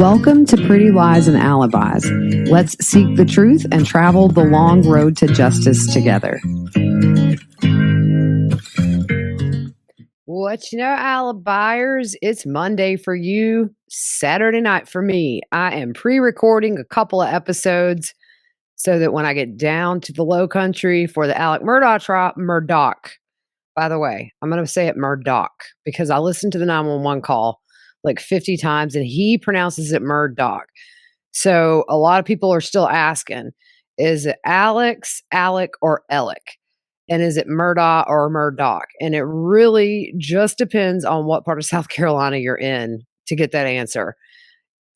Welcome to Pretty Lies and Alibis. Let's seek the truth and travel the long road to justice together. What you know, Alibiers? It's Monday for you, Saturday night for me. I am pre-recording a couple of episodes so that when I get down to the low country for the Alex Murdaugh, by the way, I'm going to say it Murdaugh because I listened to the 911 call like 50 times and he pronounces it Murdaugh. So a lot of people are still asking, is it Alex, Alec, or Alec? And is it Murdaugh or Murdaugh? And it really just depends on what part of South Carolina you're in to get that answer.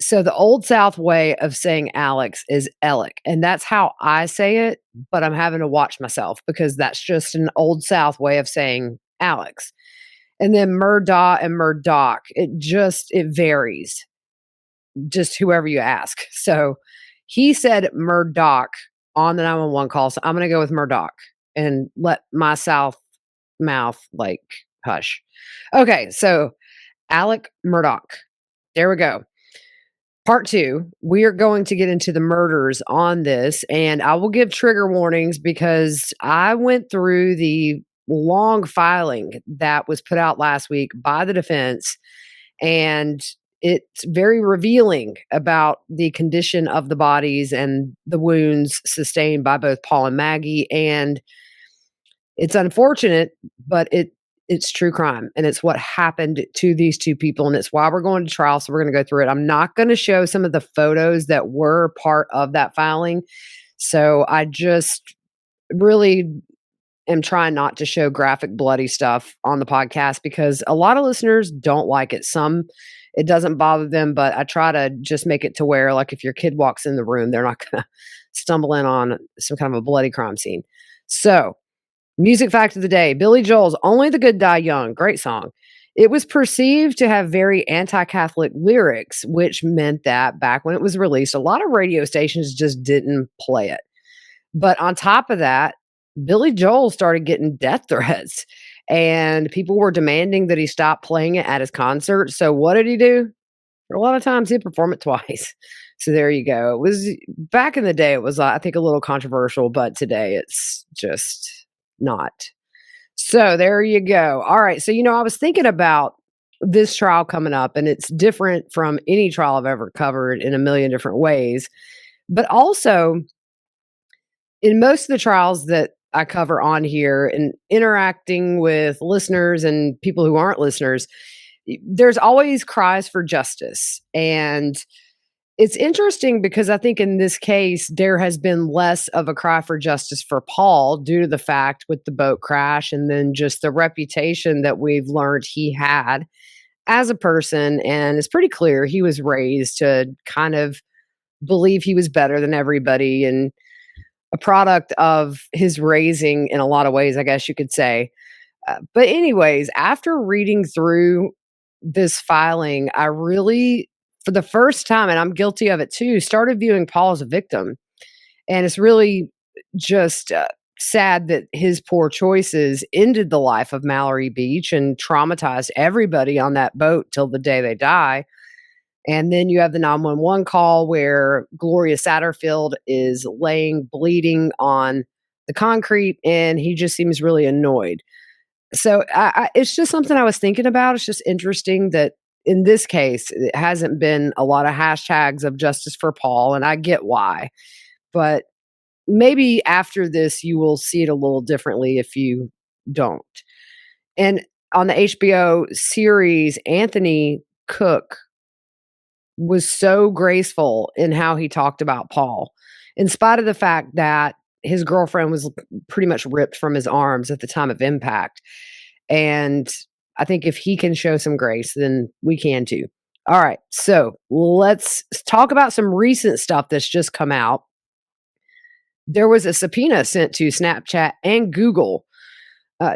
So the Old South way of saying Alex is Alec, and that's how I say it, but I'm having to watch myself because that's just an Old South way of saying Alex. And then Murdaugh and Murdaugh, it varies, just whoever you ask. So he said Murdaugh on the 911 call, so I'm going to go with Murdaugh and let my South mouth like hush. Okay, so Alex Murdaugh. There we go. Part 2, we are going to get into the murders on this, and I will give trigger warnings because I went through the long filing that was put out last week by the defense, and it's very revealing about the condition of the bodies and the wounds sustained by both Paul and Maggie, and it's unfortunate, but it's true crime, and it's what happened to these two people, and it's why we're going to trial, so we're going to go through it. I'm not going to show some of the photos that were part of that filing, so I just really am trying not to show graphic, bloody stuff on the podcast because a lot of listeners don't like it. Some, it doesn't bother them, but I try to just make it to where, like, if your kid walks in the room, they're not going to stumble in on some kind of a bloody crime scene. So, music fact of the day, Billy Joel's Only the Good Die Young, great song. It was perceived to have very anti-Catholic lyrics, which meant that back when it was released, a lot of radio stations just didn't play it. But on top of that, Billy Joel started getting death threats, and people were demanding that he stop playing it at his concert. So what did he do? A lot of times he'd perform it twice. So there you go. It was back in the day, it was, I think, a little controversial, but today it's just not. So there you go. All right. So, I was thinking about this trial coming up, and it's different from any trial I've ever covered in a million different ways. But also, in most of the trials that I cover on here and interacting with listeners and people who aren't listeners, there's always cries for justice. And it's interesting because I think in this case, there has been less of a cry for justice for Paul due to the fact with the boat crash and then just the reputation that we've learned he had as a person. And it's pretty clear he was raised to kind of believe he was better than everybody and a product of his raising in a lot of ways, I guess you could say. But anyways, after reading through this filing, I really, for the first time, and I'm guilty of it too, started viewing Paul as a victim. And it's really just sad that his poor choices ended the life of Mallory Beach and traumatized everybody on that boat till the day they die. And then you have the 911 call where Gloria Satterfield is laying bleeding on the concrete, and he just seems really annoyed. So it's just something I was thinking about. It's just interesting that in this case, it hasn't been a lot of hashtags of justice for Paul, and I get why. But maybe after this, you will see it a little differently if you don't. And on the HBO series, Anthony Cook was so graceful in how he talked about Paul, in spite of the fact that his girlfriend was pretty much ripped from his arms at the time of impact. And I think if he can show some grace, then we can too. All right. So let's talk about some recent stuff that's just come out. There was a subpoena sent to Snapchat and Google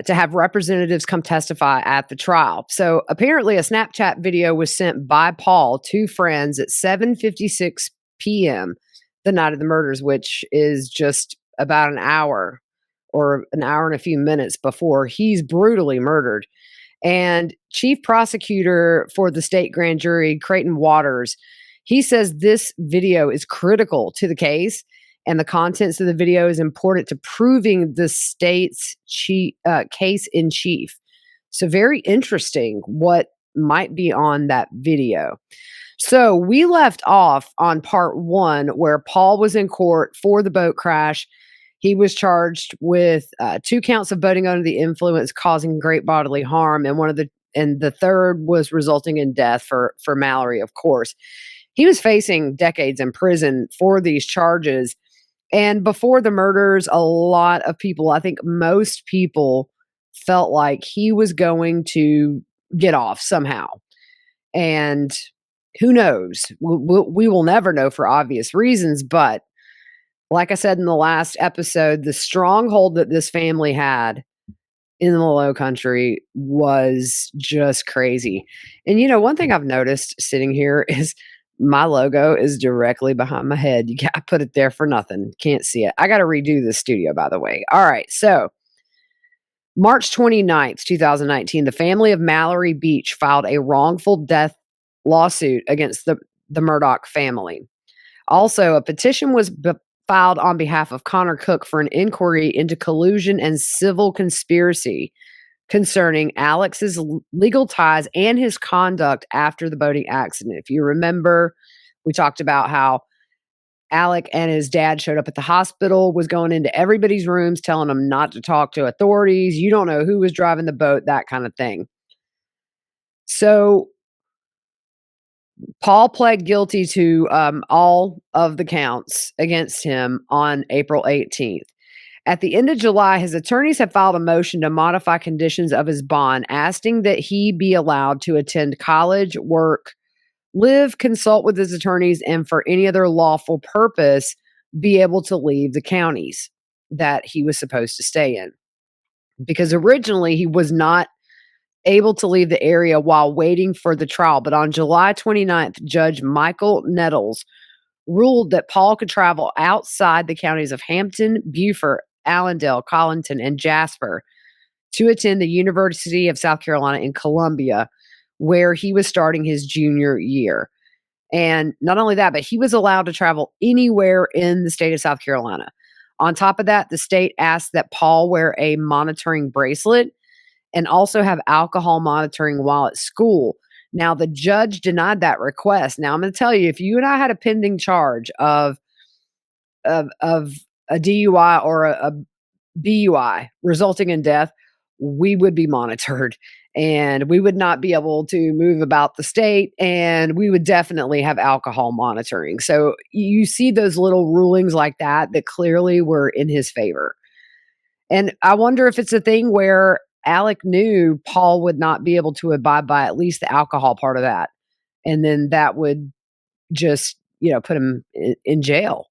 to have representatives come testify at the trial. So apparently a Snapchat video was sent by Paul to friends at 7:56 p.m. the night of the murders, which is just about an hour or an hour and a few minutes before he's brutally murdered. And chief prosecutor for the state grand jury, Creighton Waters, He says this video is critical to the case, and the contents of the video is important to proving the state's case in chief. So, very interesting what might be on that video. So, we left off on part one where Paul was in court for the boat crash. He was charged with 2 counts of boating under the influence, causing great bodily harm, and the third was resulting in death for Mallory, of course. He was facing decades in prison for these charges. And before the murders, a lot of people, I think most people, felt like he was going to get off somehow. And who knows? We will never know for obvious reasons. But like I said in the last episode, the stronghold that this family had in the Low Country was just crazy. And one thing I've noticed sitting here is my logo is directly behind my head. I put it there for nothing. Can't see it. I got to redo this studio, by the way. All right. So March 29th, 2019, the family of Mallory Beach filed a wrongful death lawsuit against the Murdaugh family. Also, a petition was filed on behalf of Connor Cook for an inquiry into collusion and civil conspiracy concerning Alex's legal ties and his conduct after the boating accident. If you remember, we talked about how Alec and his dad showed up at the hospital, was going into everybody's rooms, telling them not to talk to authorities. You don't know who was driving the boat, that kind of thing. So Paul pled guilty to all of the counts against him on April 18th. At the end of July, his attorneys have filed a motion to modify conditions of his bond, asking that he be allowed to attend college, work, live, consult with his attorneys, and for any other lawful purpose, be able to leave the counties that he was supposed to stay in. Because originally he was not able to leave the area while waiting for the trial. But on July 29th, Judge Michael Nettles ruled that Paul could travel outside the counties of Hampton, Beaufort, Allendale, Collington, and Jasper to attend the University of South Carolina in Columbia, where he was starting his junior year. And not only that, but he was allowed to travel anywhere in the state of South Carolina. On top of that, the state asked that Paul wear a monitoring bracelet and also have alcohol monitoring while at school. Now, the judge denied that request. Now, I'm going to tell you, if you and I had a pending charge of a DUI or a BUI resulting in death, we would be monitored and we would not be able to move about the state, and we would definitely have alcohol monitoring. So you see those little rulings like that clearly were in his favor. And I wonder if it's a thing where Alec knew Paul would not be able to abide by at least the alcohol part of that. And then that would just, put him in jail.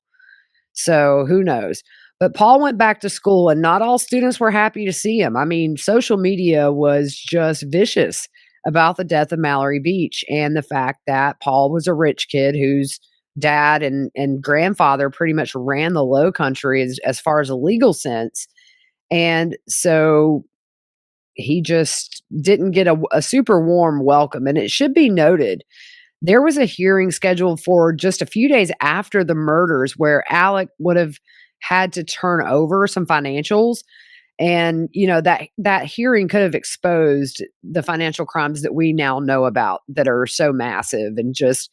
So who knows? But Paul went back to school, and not all students were happy to see him. I mean, social media was just vicious about the death of Mallory Beach and the fact that Paul was a rich kid whose dad and grandfather pretty much ran the Low Country as far as a legal sense. And so he just didn't get a super warm welcome. And it should be noted, there was a hearing scheduled for just a few days after the murders where Alec would have had to turn over some financials. And, that hearing could have exposed the financial crimes that we now know about that are so massive. And just,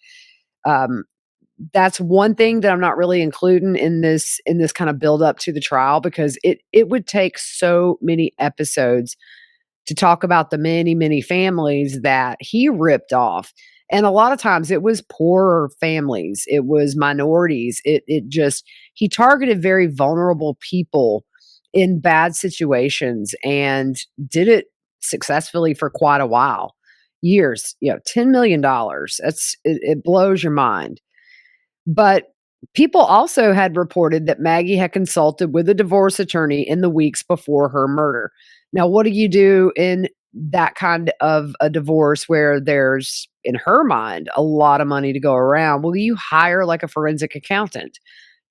that's one thing that I'm not really including in this kind of build up to the trial, because it would take so many episodes to talk about the many, many families that he ripped off. And a lot of times it was poorer families. It was minorities. He targeted very vulnerable people in bad situations and did it successfully for quite a while. Years, $10 million. It blows your mind. But people also had reported that Maggie had consulted with a divorce attorney in the weeks before her murder. Now, what do you do in that kind of a divorce where there's, in her mind, a lot of money to go around? Well, you hire like a forensic accountant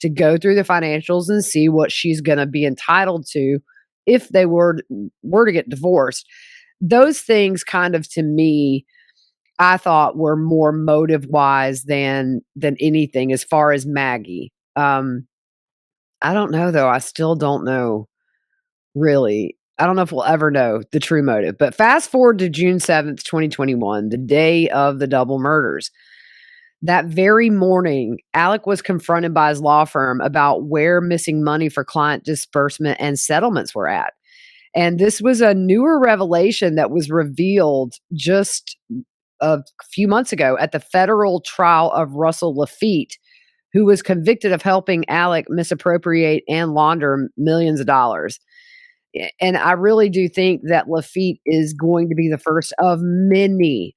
to go through the financials and see what she's going to be entitled to if they were to get divorced. Those things kind of, to me, I thought were more motive-wise than anything as far as Maggie. I don't know, though. I still don't know, really. I don't know if we'll ever know the true motive. But fast forward to June 7th, 2021, the day of the double murders. That very morning, Alec was confronted by his law firm about where missing money for client disbursement and settlements were at. And this was a newer revelation that was revealed just a few months ago at the federal trial of Russell Lafitte, who was convicted of helping Alec misappropriate and launder millions of dollars. And I really do think that Lafitte is going to be the first of many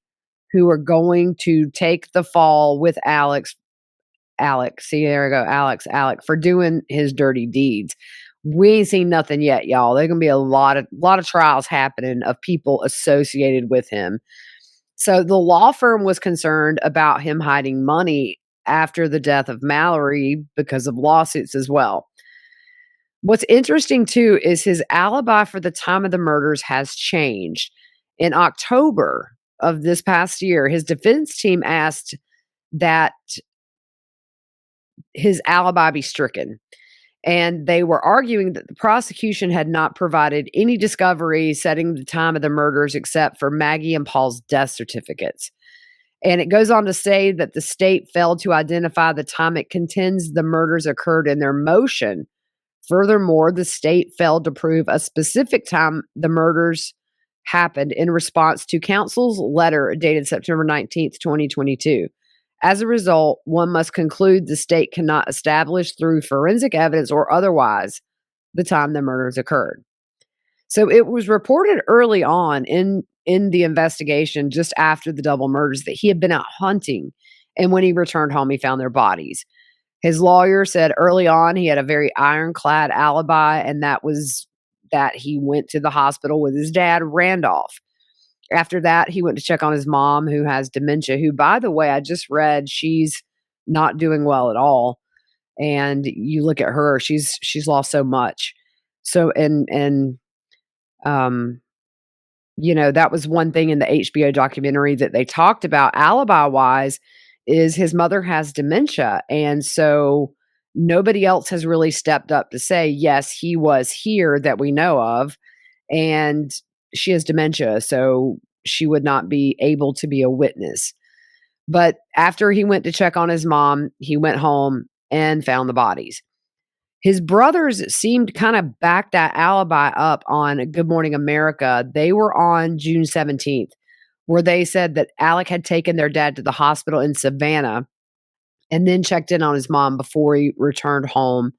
who are going to take the fall with Alex, see, there we go, Alex, for doing his dirty deeds. We ain't seen nothing yet, y'all. There's gonna be a lot of trials happening of people associated with him. So the law firm was concerned about him hiding money after the death of Mallory because of lawsuits as well. What's interesting too is his alibi for the time of the murders has changed. In October of this past year, his defense team asked that his alibi be stricken. And they were arguing that the prosecution had not provided any discovery setting the time of the murders except for Maggie and Paul's death certificates. And it goes on to say that the state failed to identify the time it contends the murders occurred in their motion. Furthermore, the state failed to prove a specific time the murders happened in response to counsel's letter dated September 19th, 2022. As a result, one must conclude the state cannot establish through forensic evidence or otherwise the time the murders occurred. So it was reported early on in the investigation, just after the double murders, that he had been out hunting, and when he returned home, he found their bodies. His lawyer said early on he had a very ironclad alibi, and that was that he went to the hospital with his dad, Randolph. After that, he went to check on his mom, who has dementia, who, by the way, I just read she's not doing well at all. And you look at her, she's lost so much. So, that was one thing in the HBO documentary that they talked about alibi-wise is his mother has dementia. And so nobody else has really stepped up to say, yes, he was here that we know of. And she has dementia, so she would not be able to be a witness. But after he went to check on his mom, he went home and found the bodies. His brothers seemed to kind of back that alibi up on Good Morning America. They were on June 17th, where they said that Alec had taken their dad to the hospital in Savannah and then checked in on his mom before he returned home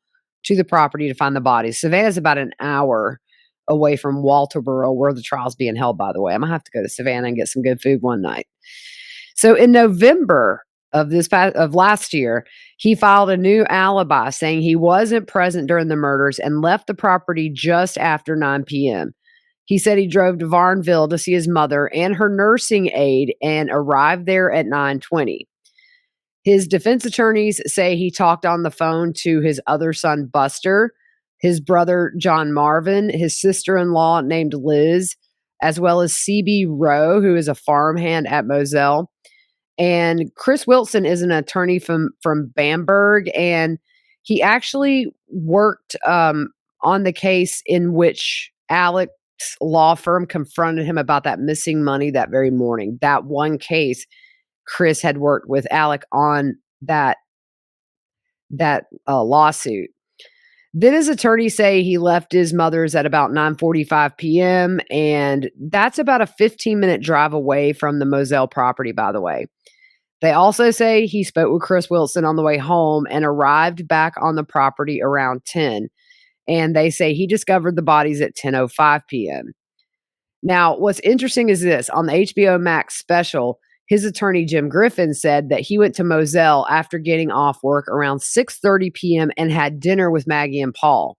to the property to find the bodies. Savannah's about an hour away from Walterboro, where the trial's being held, by the way. I'm going to have to go to Savannah and get some good food one night. So in November of last year, he filed a new alibi saying he wasn't present during the murders and left the property just after 9 p.m. He said he drove to Varnville to see his mother and her nursing aide and arrived there at 9:20. His defense attorneys say he talked on the phone to his other son, Buster, his brother, John Marvin, his sister-in-law named Liz, as well as C.B. Rowe, who is a farmhand at Moselle. And Chris Wilson is an attorney from Bamberg, and he actually worked on the case in which Alex's law firm confronted him about that missing money that very morning. That one case, Chris had worked with Alec on that lawsuit. Then his attorneys say he left his mother's at about 9:45 p.m., and that's about a 15-minute drive away from the Moselle property, by the way. They also say he spoke with Chris Wilson on the way home and arrived back on the property around 10. And they say he discovered the bodies at 10:05 p.m. Now, what's interesting is this. On the HBO Max special, his attorney, Jim Griffin, said that he went to Moselle after getting off work around 6:30 p.m. and had dinner with Maggie and Paul.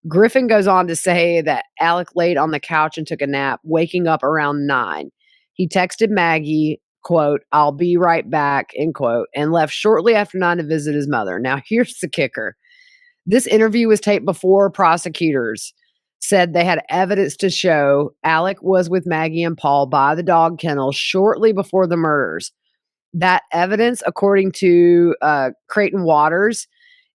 Griffin goes on to say that Alec laid on the couch and took a nap, waking up around 9. He texted Maggie, quote, "I'll be right back," end quote, and left shortly after 9 to visit his mother. Now, here's the kicker. This interview was taped before prosecutors said they had evidence to show Alec was with Maggie and Paul by the dog kennel shortly before the murders. That evidence, according to Creighton Waters,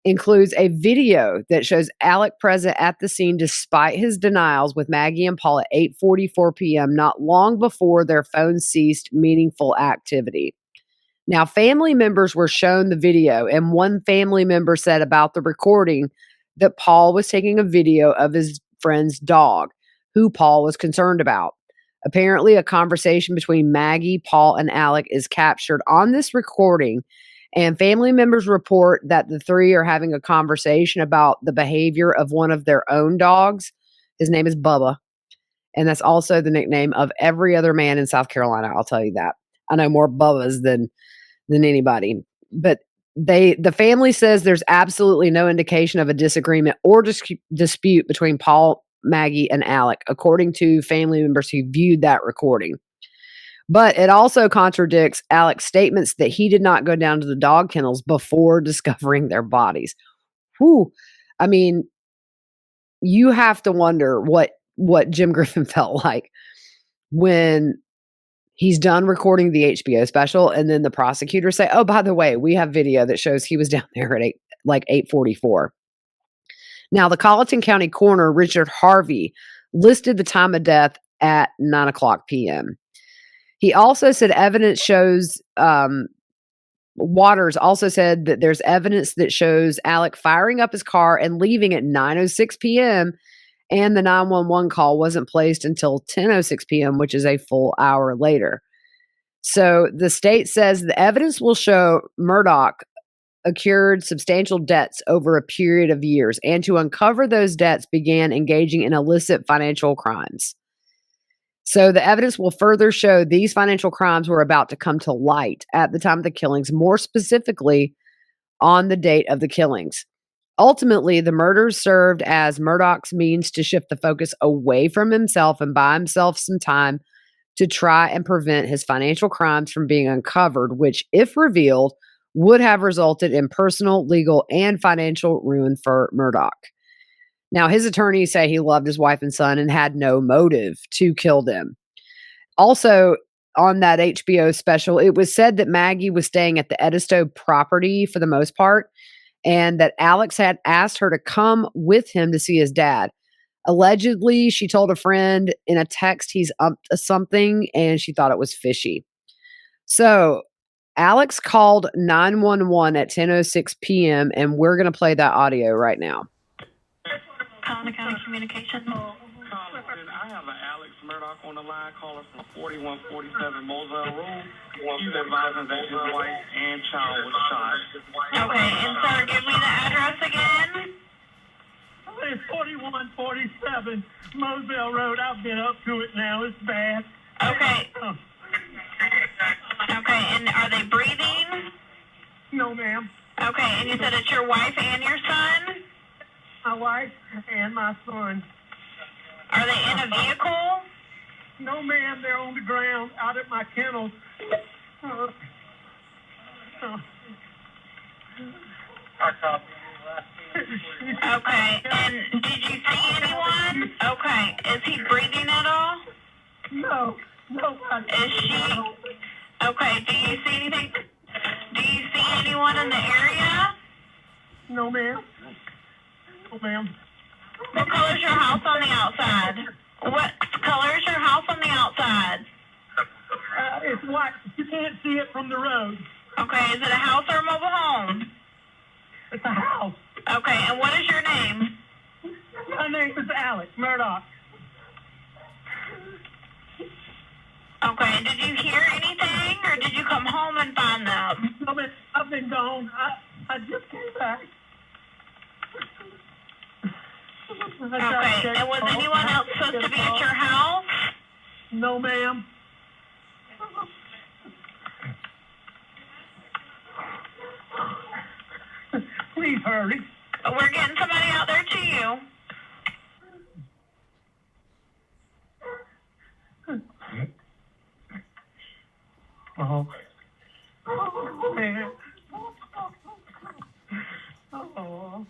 includes a video that shows Alec present at the scene despite his denials with Maggie and Paul at 8:44 p.m., not long before their phones ceased meaningful activity. Now, family members were shown the video, and one family member said about the recording that Paul was taking a video of his friend's dog, who Paul was concerned about. Apparently, a conversation between Maggie, Paul, and Alec is captured on this recording, and family members report that the three are having a conversation about the behavior of one of their own dogs. His name is Bubba, and that's also the nickname of every other man in South Carolina. I'll tell you that. I know more Bubbas than anybody, but the family says there's absolutely no indication of a disagreement or dispute between Paul, Maggie, and Alec, according to family members who viewed that recording. But it also contradicts Alec's statements that he did not go down to the dog kennels before discovering their bodies. Whew. I mean, you have to wonder what Jim Griffin felt like when he's done recording the HBO special, and then the prosecutors say, "Oh, by the way, we have video that shows he was down there at 8:44." Now, the Colleton County coroner, Richard Harvey, listed the time of death at 9:00 p.m. He also said evidence shows, Waters also said that there's evidence that shows Alec firing up his car and leaving at 9:06 p.m., and the 911 call wasn't placed until 10:06 p.m., which is a full hour later. So the state says the evidence will show Murdaugh accrued substantial debts over a period of years, and to uncover those debts began engaging in illicit financial crimes. So the evidence will further show these financial crimes were about to come to light at the time of the killings, more specifically on the date of the killings. Ultimately, the murders served as Murdaugh's means to shift the focus away from himself and buy himself some time to try and prevent his financial crimes from being uncovered, which, if revealed, would have resulted in personal, legal, and financial ruin for Murdaugh. Now, his attorneys say he loved his wife and son and had no motive to kill them. Also, on that HBO special, it was said that Maggie was staying at the Edisto property for the most part, and that Alex had asked her to come with him to see his dad. Allegedly, she told a friend in a text he's up to something, and she thought it was fishy. So Alex called 911 at 10:06 p.m., and we're going to play that audio right now. County Communications. I have an Alex Murdaugh on the line calling from 4147 Moselle Road. He's advising that his wife and child was shot. Okay, and sir, give me the address again. It's 4147 Moselle Road. I've been up to it now. It's bad. Okay. Okay, and are they breathing? No, ma'am. Okay, and you said it's your wife and your son? My wife and my son. Are they in a vehicle? No, ma'am. They're on the ground out at my kennel. Okay, and did you see anyone? Okay, is he breathing at all? No, nobody. Is she? Okay, do you see anything? Do you see anyone in the area? No, ma'am. No, ma'am. What color is your house on the outside? What color is your house on the outside? It's white. You can't see it from the road. Okay, is it a house or a mobile home? It's a house. Okay, and what is your name? My name is Alex Murdaugh. Okay, and did you hear anything, or did you come home and find them? No, ma'am. I've been gone. I just came back. Okay, and was anyone else supposed to be at your house? No, ma'am. Please hurry. We're getting somebody out there to you. Oh. Oh, man. Oh.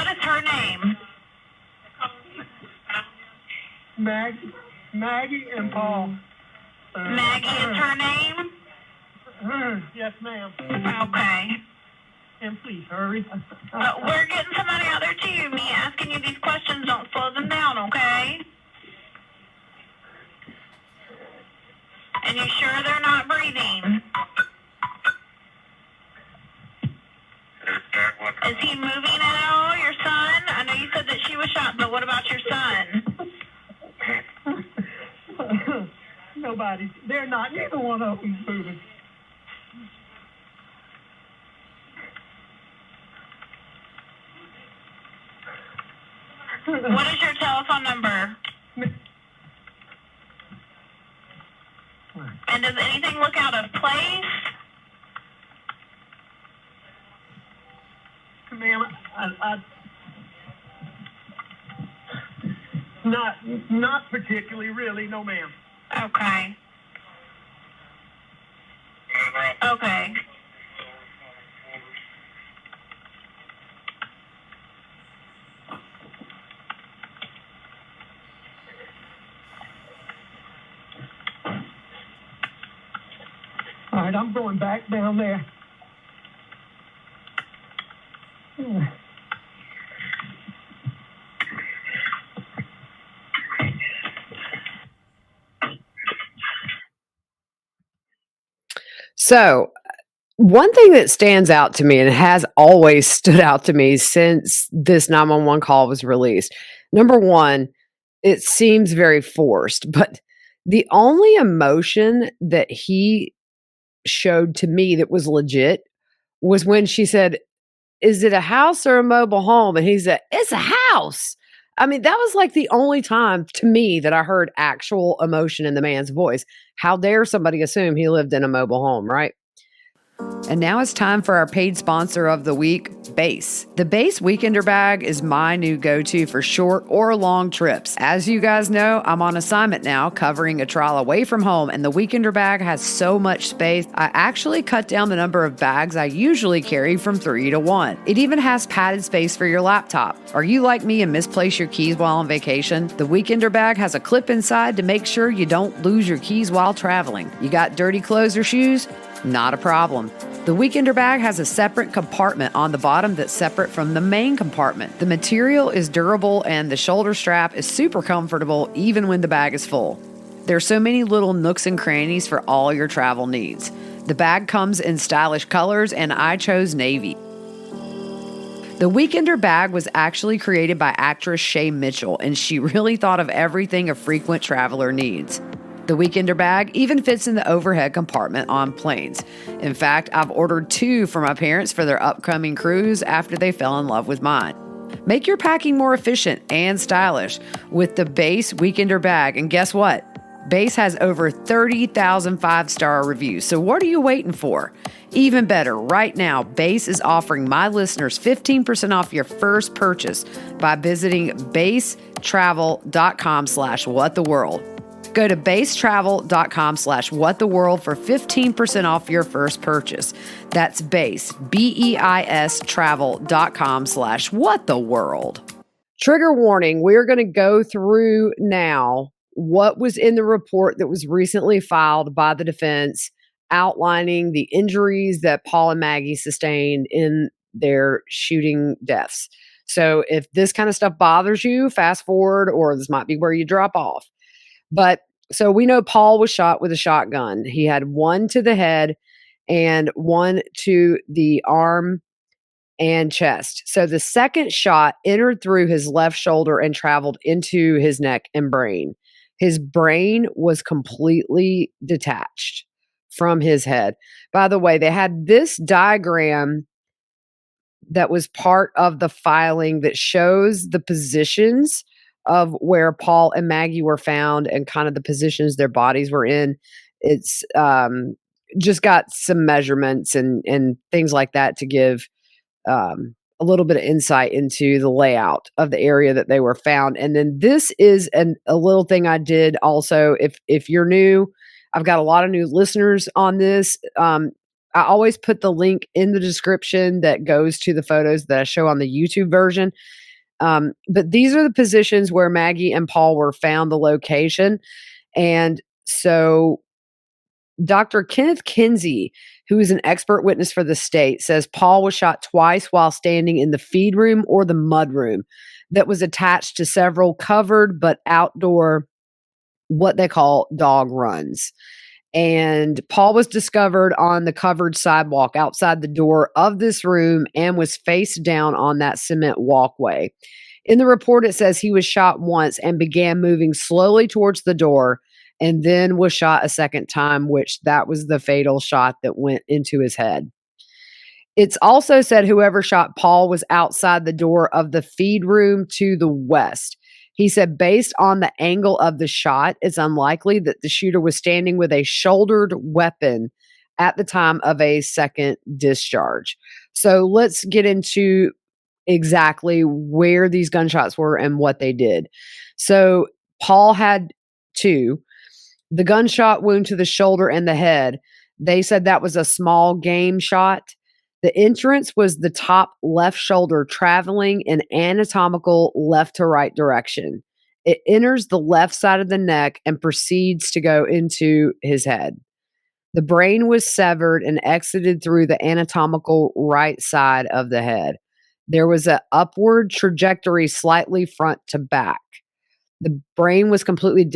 What is her name? Maggie and Paul. Maggie is her name? Yes, ma'am. Okay. And please hurry. We're getting somebody out there too. Me asking you these questions don't slow them down, okay? And you sure they're not breathing? Is he moving at all, your son? I know you said that she was shot, but what about your son? Nobody. They're not. Neither one of them moving. What is your telephone number? And does anything look out of place? Ma'am, not particularly, really, no, ma'am. Okay. Okay. All right, I'm going back down there. So, one thing that stands out to me and has always stood out to me since this 911 call was released. Number one, it seems very forced, but the only emotion that he showed to me that was legit was when she said, "Is it a house or a mobile home?" And he said, "It's a house." I mean, that was like the only time to me that I heard actual emotion in the man's voice. How dare somebody assume he lived in a mobile home, right? And now it's time for our paid sponsor of the week, Base. The Base Weekender Bag is my new go-to for short or long trips. As you guys know, I'm on assignment now covering a trial away from home, and the Weekender Bag has so much space, I actually cut down the number of bags I usually carry from 3 to 1. It even has padded space for your laptop. Are you like me and misplace your keys while on vacation? The Weekender Bag has a clip inside to make sure you don't lose your keys while traveling. You got dirty clothes or shoes? Not a problem. The Weekender Bag has a separate compartment on the bottom that's separate from the main compartment. The material is durable and the shoulder strap is super comfortable even when the bag is full. There's so many little nooks and crannies for all your travel needs. The bag comes in stylish colors and I chose navy. The Weekender Bag was actually created by actress Shay Mitchell, and she really thought of everything a frequent traveler needs. The Weekender Bag even fits in the overhead compartment on planes. In fact, I've ordered 2 for my parents for their upcoming cruise after they fell in love with mine. Make your packing more efficient and stylish with the Base Weekender Bag. And guess what? Base has over 30,000 5-star reviews. So what are you waiting for? Even better, right now, Base is offering my listeners 15% off your first purchase by visiting basetravel.com/whattheworld. Go to basetravel.com/whattheworld for 15% off your first purchase. That's base, BEIS travel.com/whattheworld. Trigger warning, we're going to go through now what was in the report that was recently filed by the defense outlining the injuries that Paul and Maggie sustained in their shooting deaths. So if this kind of stuff bothers you, fast forward, or this might be where you drop off. But so we know Paul was shot with a shotgun. He had one to the head and one to the arm and chest. So the second shot entered through his left shoulder and traveled into his neck and brain. His brain was completely detached from his head. By the way, they had this diagram that was part of the filing that shows the positions of where Paul and Maggie were found and kind of the positions their bodies were in. It's just got some measurements and things like that to give a little bit of insight into the layout of the area that they were found. And then this is a little thing I did also. If you're new, I've got a lot of new listeners on this. I I always put the link in the description that goes to the photos that I show on the YouTube version. But these are the positions where Maggie and Paul were found, the location. And so Dr. Kenneth Kinsey, who is an expert witness for the state, says Paul was shot twice while standing in the feed room or the mud room that was attached to several covered but outdoor, what they call dog runs. And Paul was discovered on the covered sidewalk outside the door of this room and was face down on that cement walkway. In the report, it says he was shot once and began moving slowly towards the door and then was shot a second time, which that was the fatal shot that went into his head. It's also said whoever shot Paul was outside the door of the feed room to the west. He said, based on the angle of the shot, it's unlikely that the shooter was standing with a shouldered weapon at the time of a second discharge. So let's get into exactly where these gunshots were and what they did. So Paul had two. The gunshot wound to the shoulder and the head, they said that was a small game shot. The entrance was the top left shoulder traveling in anatomical left to right direction. It enters the left side of the neck and proceeds to go into his head. The brain was severed and exited through the anatomical right side of the head. There was an upward trajectory slightly front to back. The brain was completely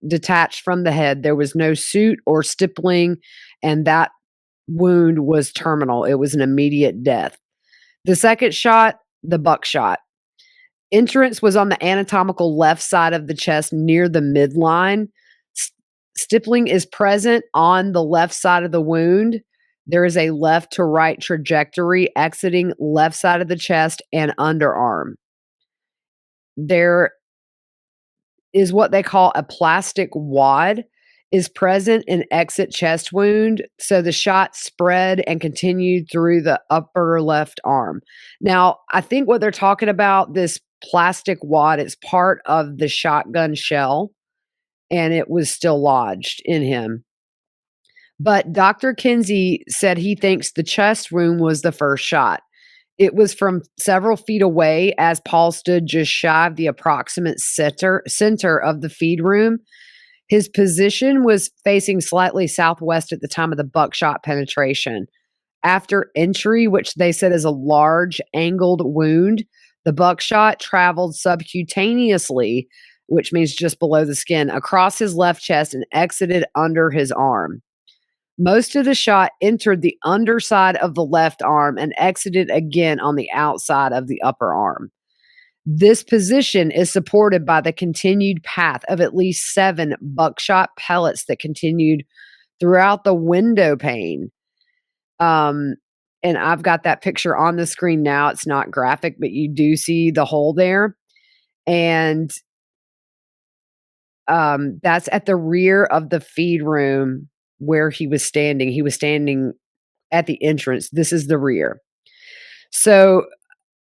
detached from the head. There was no suit or stippling, and that wound was terminal. It was an immediate death. The second shot, the buckshot. Entrance was on the anatomical left side of the chest near the midline. Stippling is present on the left side of the wound. There is a left to right trajectory exiting left side of the chest and underarm. There is what they call a plastic wad is present in exit chest wound. So the shot spread and continued through the upper left arm. Now, I think what they're talking about, this plastic wad, is part of the shotgun shell, and it was still lodged in him. But Dr. Kinsey said he thinks the chest wound was the first shot. It was from several feet away as Paul stood just shy of the approximate center of the feed room. His position was facing slightly southwest at the time of the buckshot penetration. After entry, which they said is a large angled wound, the buckshot traveled subcutaneously, which means just below the skin, across his left chest and exited under his arm. Most of the shot entered the underside of the left arm and exited again on the outside of the upper arm. This position is supported by the continued path of at least 7 buckshot pellets that continued throughout the window pane. And I've got that picture on the screen now. It's not graphic, but you do see the hole there. And that's at the rear of the feed room where he was standing. He was standing at the entrance. This is the rear. So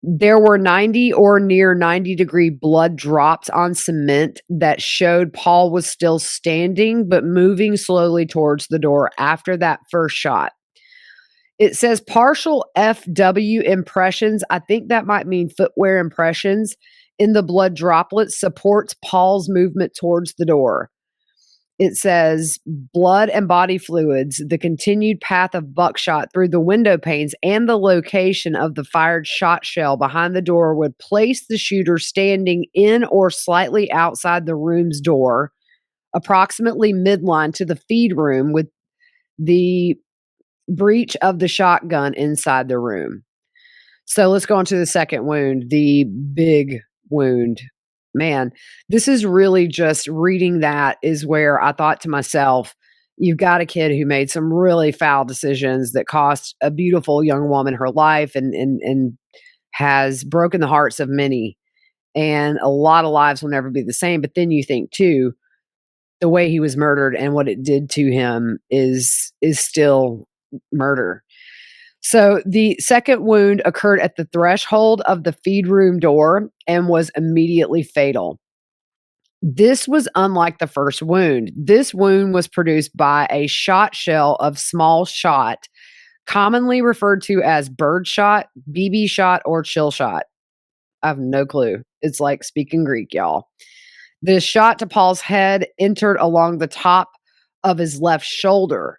there were 90 or near 90-degree blood drops on cement that showed Paul was still standing, but moving slowly towards the door after that first shot. It says partial FW impressions. I think that might mean footwear impressions in the blood droplets supports Paul's movement towards the door. It says blood and body fluids, the continued path of buckshot through the window panes, and the location of the fired shot shell behind the door would place the shooter standing in or slightly outside the room's door, approximately midline to the feed room, with the breech of the shotgun inside the room. So let's go on to the second wound, the big wound. Man, this is really just reading that is where I thought to myself, you've got a kid who made some really foul decisions that cost a beautiful young woman her life and has broken the hearts of many. And a lot of lives will never be the same. But then you think too, the way he was murdered and what it did to him is still murder. So the second wound occurred at the threshold of the feed room door and was immediately fatal. This was unlike the first wound. This wound was produced by a shot shell of small shot commonly referred to as bird shot, BB shot, or chill shot. I have no clue. It's like speaking Greek, y'all. The shot to Paul's head entered along the top of his left shoulder,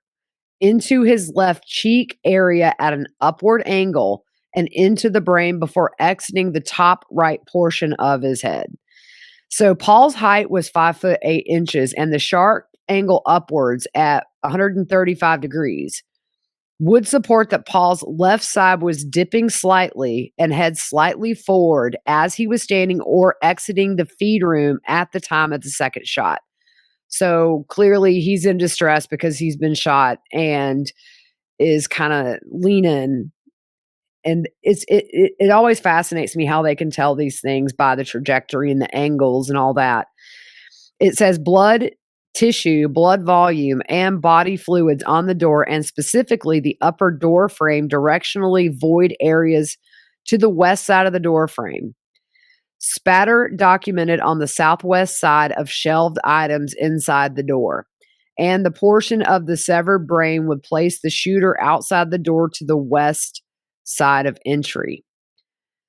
into his left cheek area at an upward angle, and into the brain before exiting the top right portion of his head. So Paul's height was 5'8" and the sharp angle upwards at 135 degrees would support that Paul's left side was dipping slightly and head slightly forward as he was standing or exiting the feed room at the time of the second shot. So clearly he's in distress because he's been shot and is kind of leaning. And it always fascinates me how they can tell these things by the trajectory and the angles and all that. It says blood tissue, blood volume, and body fluids on the door, and specifically the upper door frame directionally void areas to the west side of the door frame. Spatter documented on the southwest side of shelved items inside the door. And the portion of the severed brain would place the shooter outside the door to the west side of entry.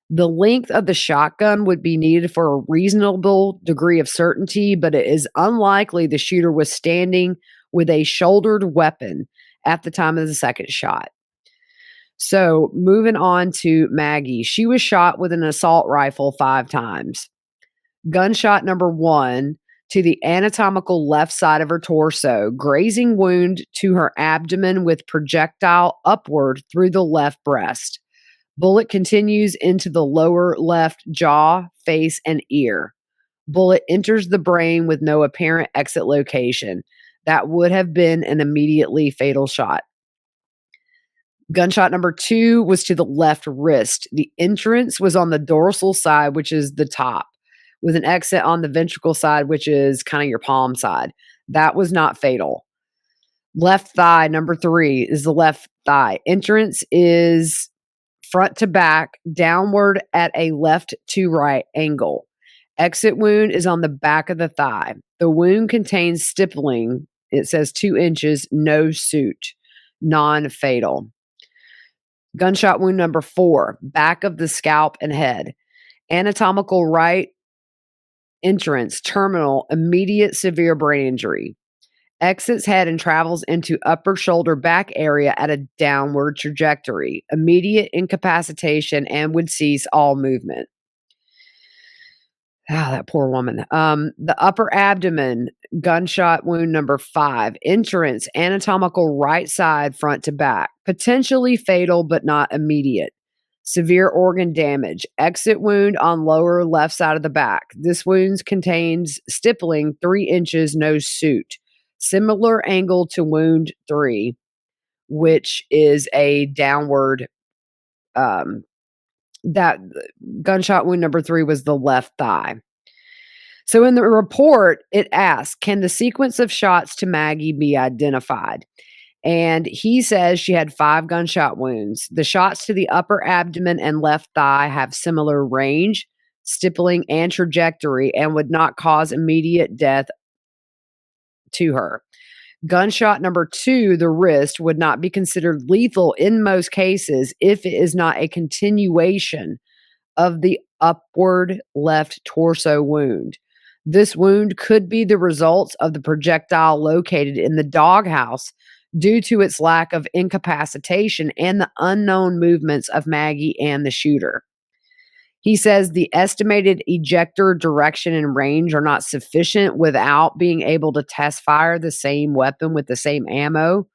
The length of the shotgun would be needed for a reasonable degree of certainty, but it is unlikely the shooter was standing with a shouldered weapon at the time of the second shot. So moving on to Maggie. She was shot with an assault rifle 5 times. Gunshot number 1 to the anatomical left side of her torso, grazing wound to her abdomen with projectile upward through the left breast. Bullet continues into the lower left jaw, face, and ear. Bullet enters the brain with no apparent exit location. That would have been an immediately fatal shot. Gunshot number 2 was to the left wrist. The entrance was on the dorsal side, which is the top, with an exit on the ventricle side, which is kind of your palm side. That was not fatal. Left thigh, number 3, is the left thigh. Entrance is front to back, downward at a left to right angle. Exit wound is on the back of the thigh. The wound contains stippling. It says 2 inches, no suit, non-fatal. Gunshot wound number 4, back of the scalp and head. Anatomical right entrance, terminal, immediate severe brain injury. Exits head and travels into upper shoulder back area at a downward trajectory. Immediate incapacitation and would cease all movement. Ah, that poor woman. The upper abdomen, gunshot wound number 5. Entrance, anatomical right side, front to back. Potentially fatal, but not immediate. Severe organ damage. Exit wound on lower left side of the back. This wound contains stippling 3 inches, no suit. Similar angle to wound 3, which is a downward, that gunshot wound number 3 was the left thigh. So in the report, it asks, can the sequence of shots to Maggie be identified? And he says she had 5 gunshot wounds. The shots to the upper abdomen and left thigh have similar range, stippling, and trajectory, and would not cause immediate death to her. Gunshot number 2, the wrist, would not be considered lethal in most cases if it is not a continuation of the upward left torso wound. This wound could be the result of the projectile located in the doghouse due to its lack of incapacitation and the unknown movements of Maggie and the shooter. He says the estimated ejector direction and range are not sufficient without being able to test fire the same weapon with the same ammo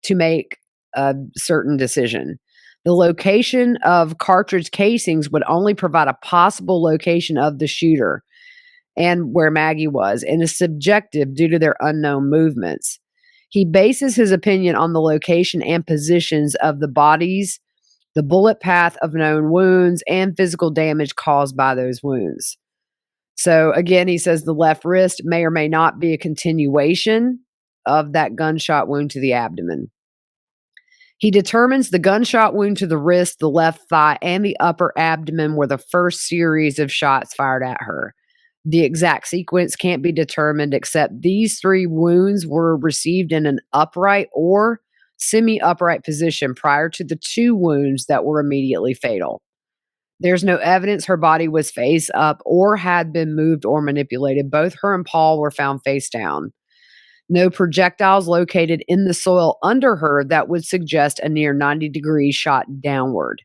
to make a certain decision. The location of cartridge casings would only provide a possible location of the shooter and where Maggie was, and is subjective due to their unknown movements. He bases his opinion on the location and positions of the bodies, the bullet path of known wounds, and physical damage caused by those wounds. So again, he says the left wrist may or may not be a continuation of that gunshot wound to the abdomen. He determines the gunshot wound to the wrist, the left thigh, and the upper abdomen were the first series of shots fired at her. The exact sequence can't be determined, except these 3 wounds were received in an upright or semi-upright position prior to the 2 wounds that were immediately fatal. There's no evidence her body was face up or had been moved or manipulated. Both her and Paul were found face down. No projectiles located in the soil under her that would suggest a near 90-degree shot downward.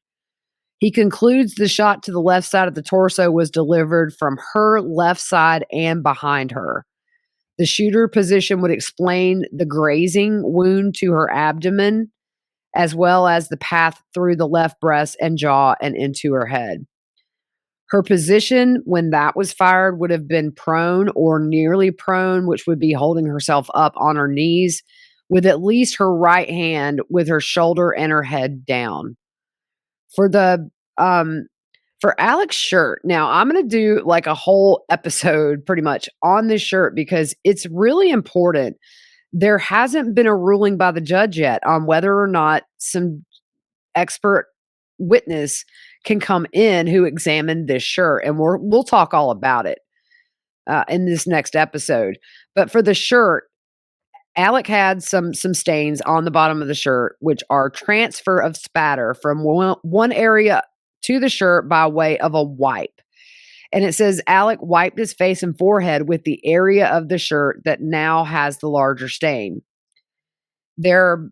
He concludes the shot to the left side of the torso was delivered from her left side and behind her. The shooter position would explain the grazing wound to her abdomen, as well as the path through the left breast and jaw and into her head. Her position when that was fired would have been prone or nearly prone, which would be holding herself up on her knees with at least her right hand with her shoulder and her head down. For Alex's shirt, now I'm going to do like a whole episode pretty much on this shirt because it's really important. There hasn't been a ruling by the judge yet on whether or not some expert witness can come in who examined this shirt, and we'll talk all about it in this next episode. But for the shirt, Alec had some stains on the bottom of the shirt, which are transfer of spatter from one area to the shirt by way of a wipe. And it says Alec wiped his face and forehead with the area of the shirt that now has the larger stain. There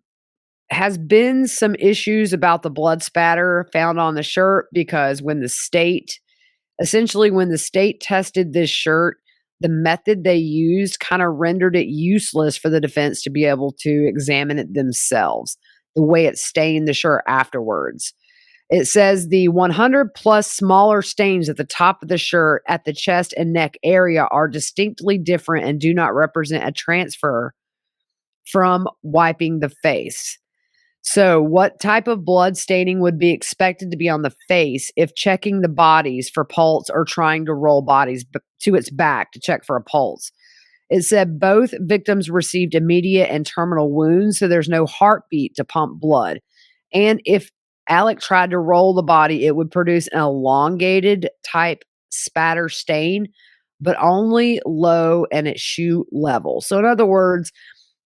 has been some issues about the blood spatter found on the shirt because when the state tested this shirt, the method they used kind of rendered it useless for the defense to be able to examine it themselves, the way it stained the shirt afterwards. It says the 100 plus smaller stains at the top of the shirt at the chest and neck area are distinctly different and do not represent a transfer from wiping the face. So what type of blood staining would be expected to be on the face if checking the bodies for pulse or trying to roll bodies to its back to check for a pulse? It said both victims received immediate and terminal wounds, so there's no heartbeat to pump blood. And if Alec tried to roll the body, it would produce an elongated type spatter stain, but only low and at shoe level. So in other words,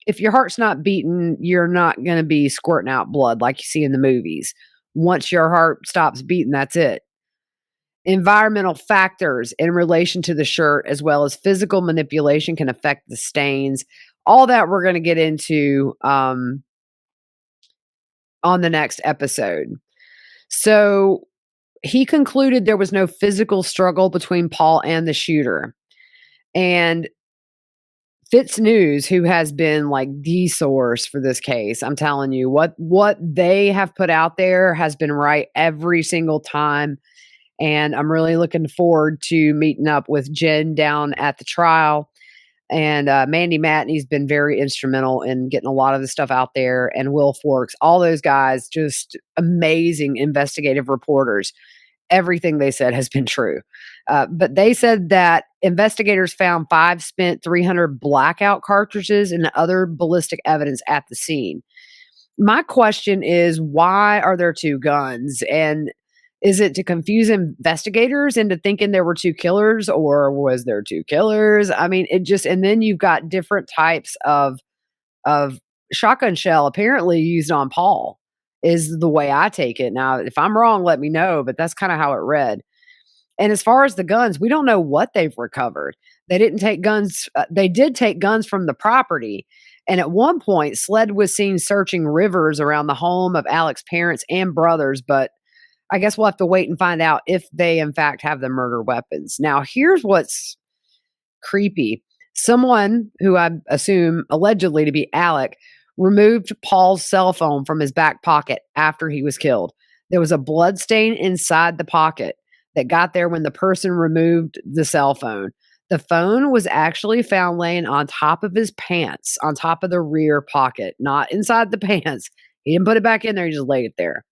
if your heart's not beating, you're not going to be squirting out blood like you see in the movies. Once your heart stops beating, that's it. Environmental factors in relation to the shirt, as well as physical manipulation, can affect the stains. All that we're going to get into on the next episode. So he concluded there was no physical struggle between Paul and the shooter. And Fitz News, who has been like the source for this case, I'm telling you, what they have put out there has been right every single time. And I'm really looking forward to meeting up with Jen down at the trial. And Mandy Matney's been very instrumental in getting a lot of the stuff out there. And Will Forks, all those guys, just amazing investigative reporters. Everything they said has been true. But they said that investigators found 5 spent .300 blackout cartridges and other ballistic evidence at the scene. My question is, why are there 2 guns? And is it to confuse investigators into thinking there were 2 killers, or was there 2 killers? I mean, it just, and then you've got different types of shotgun shell apparently used on Paul, is the way I take it. Now, if I'm wrong, let me know, but that's kind of how it read. And as far as the guns, we don't know what they've recovered. They didn't take guns. They did take guns from the property. And at one point, SLED was seen searching rivers around the home of Alex's parents and brothers, but I guess we'll have to wait and find out if they, in fact, have the murder weapons. Now, here's what's creepy. Someone who I assume allegedly to be Alec removed Paul's cell phone from his back pocket after he was killed. There was a blood stain inside the pocket that got there when the person removed the cell phone. The phone was actually found laying on top of his pants, on top of the rear pocket, not inside the pants. He didn't put it back in there. He just laid it there.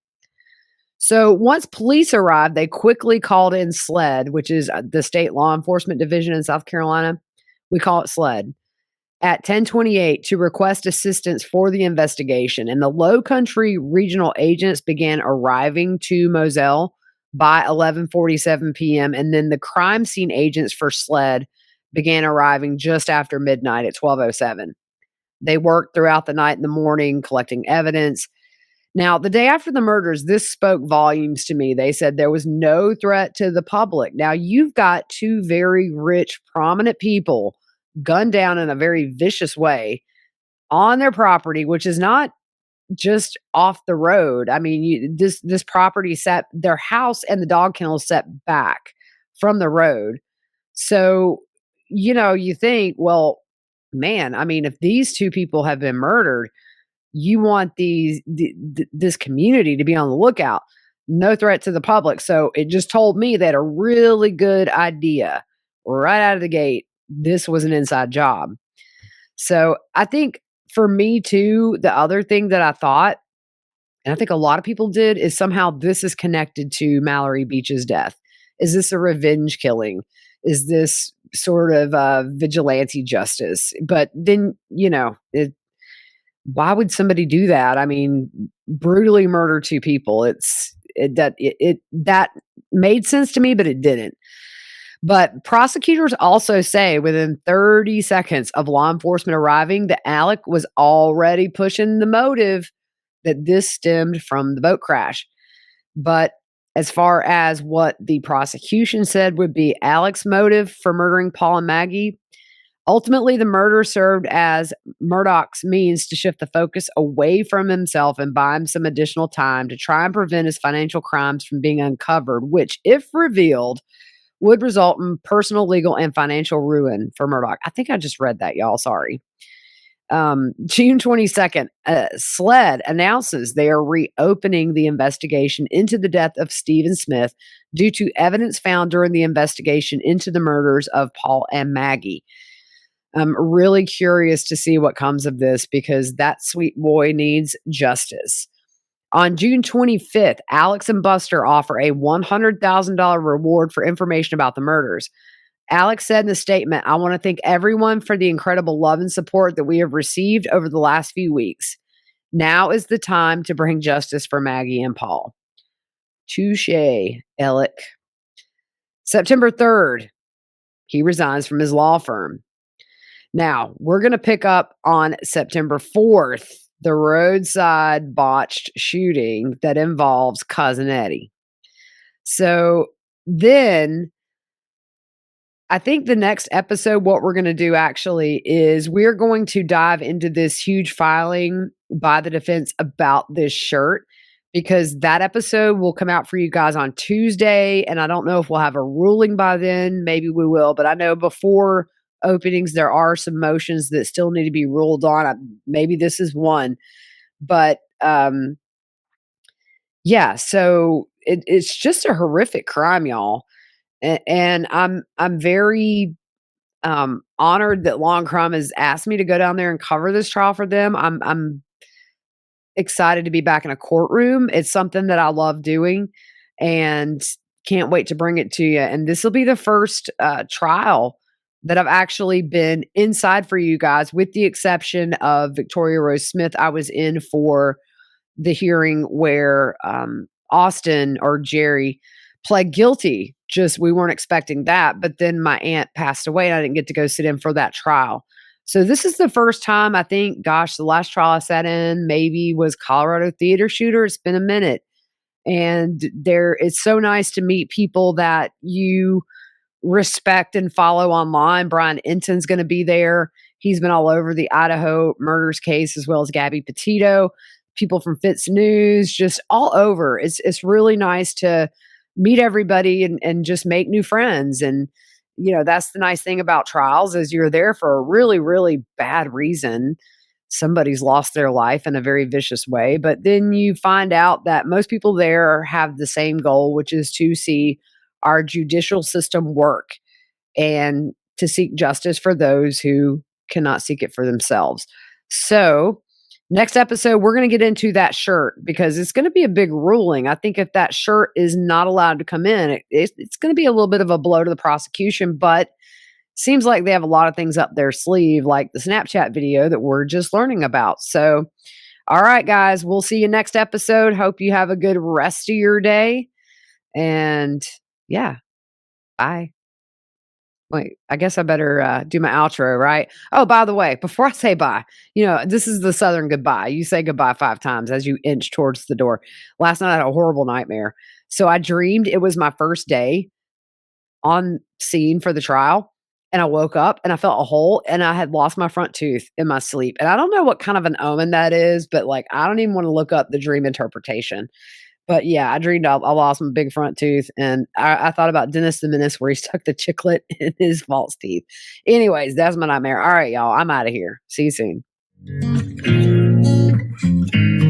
So once police arrived, they quickly called in SLED, which is the state law enforcement division in South Carolina. We call it SLED, at 10:28 to request assistance for the investigation. And the Low Country regional agents began arriving to Moselle by 11:47 p.m. And then the crime scene agents for SLED began arriving just after midnight at 12:07. They worked throughout the night and the morning collecting evidence. Now, the day after the murders, this spoke volumes to me. They said there was no threat to the public. Now, you've got two very rich, prominent people gunned down in a very vicious way on their property, which is not just off the road. I mean, this property set their house and the dog kennel set back from the road. So, you think, well, man, I mean, if these two people have been murdered, you want this community to be on the lookout. No threat to the public. So it just told me that a really good idea right out of the gate. This was an inside job. So I think for me too, the other thing that I thought, and I think a lot of people did, is somehow this is connected to Mallory Beach's death. Is this a revenge killing? Is this sort of vigilante justice? But then, why would somebody do that? I mean, brutally murder two people. That made sense to me, but it didn't. But prosecutors also say within 30 seconds of law enforcement arriving that Alec was already pushing the motive that this stemmed from the boat crash. But as far as what the prosecution said would be Alec's motive for murdering Paul and Maggie, ultimately the murder served as Murdaugh's means to shift the focus away from himself and buy him some additional time to try and prevent his financial crimes from being uncovered, which, if revealed, would result in personal, legal, and financial ruin for Murdaugh. I think I just read that, y'all. Sorry. June 22nd, SLED announces they are reopening the investigation into the death of Stephen Smith due to evidence found during the investigation into the murders of Paul and Maggie. I'm really curious to see what comes of this because that sweet boy needs justice. On June 25th, Alex and Buster offer a $100,000 reward for information about the murders. Alex said in the statement, "I want to thank everyone for the incredible love and support that we have received over the last few weeks. Now is the time to bring justice for Maggie and Paul." Touche, Alec. September 3rd, he resigns from his law firm. Now, we're going to pick up on September 4th, the roadside botched shooting that involves Cousin Eddie. So then I think the next episode, what we're going to do actually is we're going to dive into this huge filing by the defense about this shirt because that episode will come out for you guys on Tuesday. And I don't know if we'll have a ruling by then. Maybe we will. But I know before openings, there are some motions that still need to be ruled on. Maybe this is one. But yeah, so it's just a horrific crime, y'all. And I'm very honored that Law and Crime has asked me to go down there and cover this trial for them. I'm excited to be back in a courtroom. It's something that I love doing and can't wait to bring it to you. And this will be the first trial that I've actually been inside for you guys, with the exception of Victoria Rose Smith. I was in for the hearing where Austin or Jerry pled guilty. Just we weren't expecting that. But then my aunt passed away and I didn't get to go sit in for that trial. So this is the first time, I think, gosh, the last trial I sat in maybe was Colorado Theater Shooter. It's been a minute. And it's so nice to meet people that you respect and follow online. Brian Enton's going to be there. He's been all over the Idaho murders case, as well as Gabby Petito, people from Fitz News, just all over. It's really nice to meet everybody and just make new friends. And, that's the nice thing about trials is you're there for a really, really bad reason. Somebody's lost their life in a very vicious way. But then you find out that most people there have the same goal, which is to see our judicial system work and to seek justice for those who cannot seek it for themselves. So next episode, we're going to get into that shirt because it's going to be a big ruling. I think if that shirt is not allowed to come in, it's going to be a little bit of a blow to the prosecution, but seems like they have a lot of things up their sleeve, like the Snapchat video that we're just learning about. So, all right, guys, we'll see you next episode. Hope you have a good rest of your day. And yeah, bye. Wait, I guess I better do my outro, right? Oh, by the way, before I say bye, this is the Southern goodbye. You say goodbye 5 times as you inch towards the door. Last night I had a horrible nightmare. So I dreamed it was my first day on scene for the trial. And I woke up and I felt a hole and I had lost my front tooth in my sleep. And I don't know what kind of an omen that is, but like I don't even want to look up the dream interpretation. But yeah, I dreamed I lost my big front tooth, and I thought about Dennis the Menace where he stuck the chiclet in his false teeth. Anyways, that's my nightmare. All right, y'all, I'm out of here. See you soon.